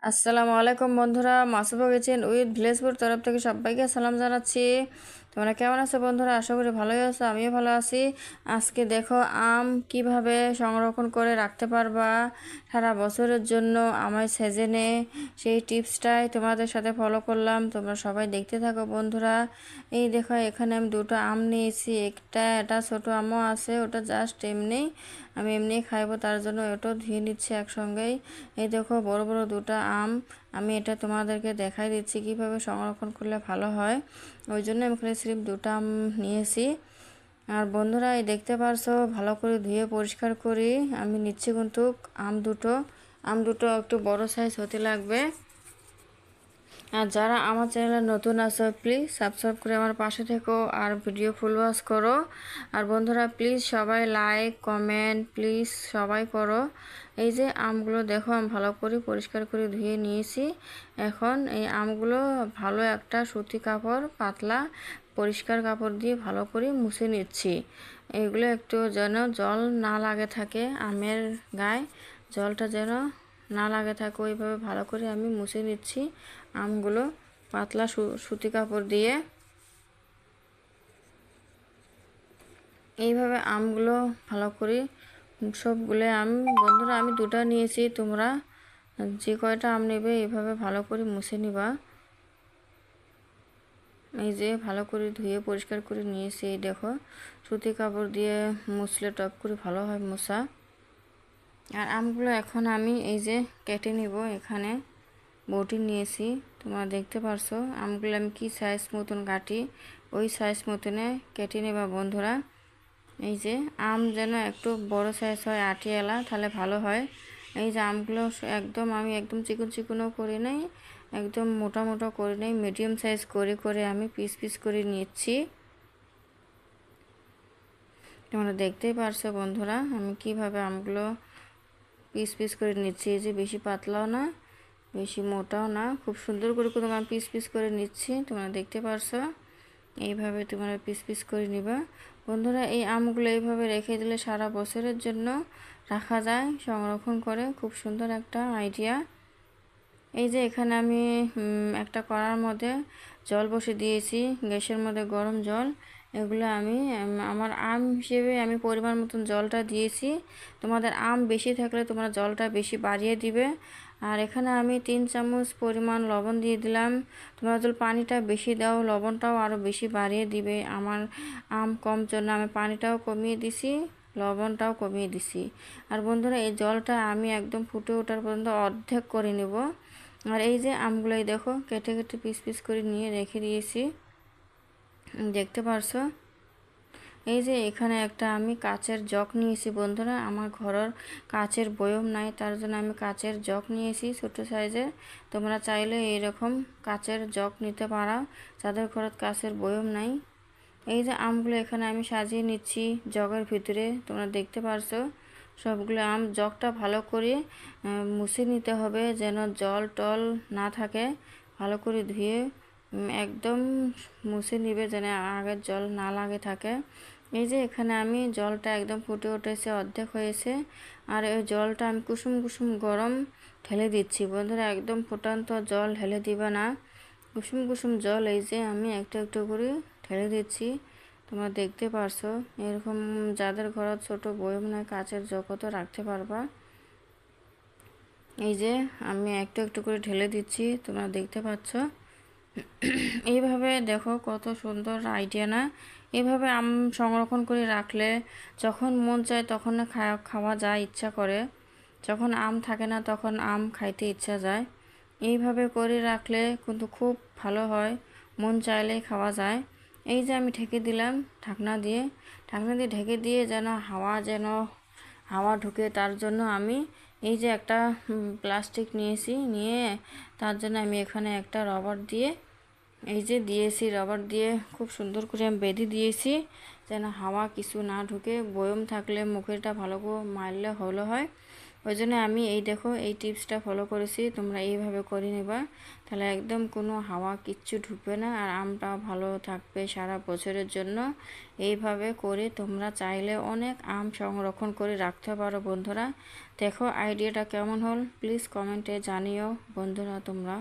আসসালামু আলাইকুম বন্ধুরা, মাসুফা কিচেন উইথ ভিলেজপুর তরফ থেকে সবাইকে সালাম জানাচ্ছি। তোমরা কেমন আছো বন্ধুরা? আশা করি ভালোই আছো, আমিও ভালো আছি। আজকে দেখো আম কিভাবে সংরক্ষণ করে রাখতে পারবা সারা বছরের জন্য আমার সিজনে, সেই টিপসটাই তোমাদের সাথে ফলো করলাম। তোমরা সবাই দেখতে থাকো বন্ধুরা। এই দেখো এখানে আমি দুটো আম নিয়েছি, এটা ছোট আমও আছে, ওটা জাস্ট এমনি আমি এমনি খাইবো, তার জন্য ওটাও ধুয়ে নিচ্ছি একসঙ্গেই। এই দেখো বড় বড় দুটো আম, আমি এটা তোমাদেরকে দেখাই দিচ্ছি কিভাবে সংরক্ষণ করলে ভালো হয়। ওই জন্য আমি এখানে সির্ফ দুটো আম নিয়েছি। আর বন্ধুরা এই দেখতে পারছো ভালো করে ধুয়ে পরিষ্কার করি আমি নিচ্ছি, কিন্তু আম দুটো একটু বড় সাইজ হতে লাগবে। আর যারা আমার চ্যানেলে নতুন আছো প্লিজ সাবস্ক্রাইব করে আমার পাশে থেকো আর ভিডিও ফুল ওয়াচ করো। আর বন্ধুরা প্লিজ সবাই লাইক কমেন্ট প্লিজ সবাই করো। এই যে আমগুলো দেখো আমি ভালো করে পরিষ্কার করে ধুয়ে নিয়েছি। এখন এই আমগুলো ভালো একটা সুতি কাপড়, পাতলা পরিষ্কার কাপড় দিয়ে ভালো করে মুছে নিচ্ছি। এগুলো একটু যেন জল না লাগে থাকে, আমের গায়ে জলটা যেন না লাগে থাকে, ওইভাবে ভালো করে আমি মুছে নিচ্ছি আমগুলো পাতলা সুতি কাপড় দিয়ে। এইভাবে আমগুলো ভালো করে সবগুলো আম, বন্ধুরা আমি দুটো নিয়েছি, তোমরা যে কয়টা আম নেবে এইভাবে ভালো করে মুছে নিবা। এই যে ভালো করে ধুয়ে পরিষ্কার করে নিয়েছি, এই দেখো সুতি কাপড় দিয়ে মুছলে টপ করে ভালো হয় মোছা। আর আমগুলো এখন আমি এই যে কেটে নিব, এখানে বটি নিয়েছি, তোমরা দেখতে পারছো আমগুলো আমি কি সাইজ মতন কাটি ওই সাইজ মতনে কেটে নেবা বন্ধুরা। এই যে আম যেন একটু বড় সাইজ হয় আটিয়ালা, তাহলে ভালো হয়। এই যে আমগুলো একদম আমি একদম চিকন চিকনও করি নাই, একদম মোটা মোটা করে নাই, মিডিয়াম সাইজ করে করে আমি পিস পিস করে নিচ্ছি। তোমরা দেখতেই পারছো বন্ধুরা আমি কিভাবে আমগুলো পিস পিস করে নিচ্ছি। এই যে বেশি পাতলাও না বেশি মোটাও না, খুব সুন্দর করে করে আমি পিস পিস করে নিচ্ছি, তোমরা দেখতে পারছো। এইভাবে তোমরা পিস পিস করে নিবা বন্ধুরা। এই আমগুলো এইভাবে রেখে দিলে সারা বছরের জন্য রাখা যায় সংরক্ষণ করে, খুব সুন্দর একটা আইডিয়া। এই যে এখানে আমি একটা কড়ার মধ্যে জল বসে দিয়েছি, গ্যাসের মধ্যে গরম জল। এগুলো আমি আমার আম হিসেবে আমি পরিমাণ মতন জলটা দিয়েছি। তোমাদের আম বেশি থাকলে তোমরা জলটা বেশি বাড়িয়ে দিবে। আর এখানে আমি 3 চামচ পরিমাণ লবণ দিয়ে দিলাম। তোমরা যদি পানিটা বেশি দাও লবণটাও আরও বেশি বাড়িয়ে দিবে। আমার আম কম জন্য আমি পানিটাও কমিয়ে দিছি, লবণটাও কমিয়ে দিছি। আর বন্ধুরা এই জলটা আমি একদম ফুটে ওঠার পর্যন্ত অর্ধেক করে নেব। আর এই যে আমগুলোই দেখো কেটে কেটে পিস পিস করে নিয়ে রেখে দিয়েছি, দেখতে পারছো। এই যে এখানে একটা আমি কাচের জগ নিয়েছি বন্ধুরা, আমার ঘরের কাচের বয়ম নাই, তার জন্য আমি কাচের জগ নিয়েছি ছোট সাইজের। তোমরা চাইলে এইরকম কাচের জগ নিতে পারো যাদের ঘরের কাচের বয়ম নাই। এই যে আমগুলো এখানে আমি সাজিয়ে নিচ্ছি জগের ভিতরে, তোমরা দেখতে পারছো। সবগুলো আম জগটা ভালো করে মুছে নিতে হবে যেন জল টল না থাকে, ভালো করে ধুয়ে একদম মুছে নিবে যেন আগের জল না লাগে থাকে। এই যে এখানে আমি জলটা একদম ফুটে উঠেছে, অর্ধেক হয়েছে। আর এই জলটা আমি কুসুম কুসুম গরম ঢেলে দিচ্ছি বন্ধুরা, একদম ফুটান্ত জল ঢেলে দিবে না, কুসুম কুসুম জল এই যে আমি একটু একটু করে ঢেলে দিচ্ছি। তোমরা দেখতে পারছো এরকম যাদের ঘরে ছোট বয়ম নয় কাচের জগতও রাখতে পারবা। এই যে আমি একটু একটু করে ঢেলে দিচ্ছি, তোমরা দেখতে পাচ্ছ। এইভাবে দেখো কত সুন্দর আইডিয়া না? এইভাবে আম সংরক্ষণ করে রাখলে যখন মন চায় তখন খাওয়া যায়, ইচ্ছা করে। যখন আম থাকে না তখন আম খাইতে ইচ্ছা যায়। এইভাবে করে রাখলে কিন্তু খুব ভালো হয়, মন চাইলেই খাওয়া যায়। এই যে আমি ঢেকে দিলাম ঢাকনা দিয়ে ঢেকে দিয়ে যেন হাওয়া ঢুকে, তার জন্য আমি এই যে একটা প্লাস্টিক নিয়ে তার জন্য আমি এখানে একটা রবার দিয়ে এই যে দিয়েছি, রবার দিয়ে খুব সুন্দর করে আমি বেঁধে দিয়েছি যেন হাওয়া কিছু না ঢুকে। বয়ম থাকলে মুখেরটা ভালো করে মারলে হলো হয়। ওই জন্য আমি এই দেখো এই টিপসটা ফলো করেছি, তোমরা এইভাবে করে নেবা, তাহলে একদম কোনো হাওয়া কিচ্ছু ঢুকবে না, আর আমটা ভালো থাকবে সারা বছরের জন্য। এইভাবে করে তোমরা চাইলে অনেক আম সংরক্ষণ করে রাখতে পারো বন্ধুরা। দেখো আইডিয়াটা কেমন হল প্লিজ কমেন্টে জানিও বন্ধুরা তোমরা।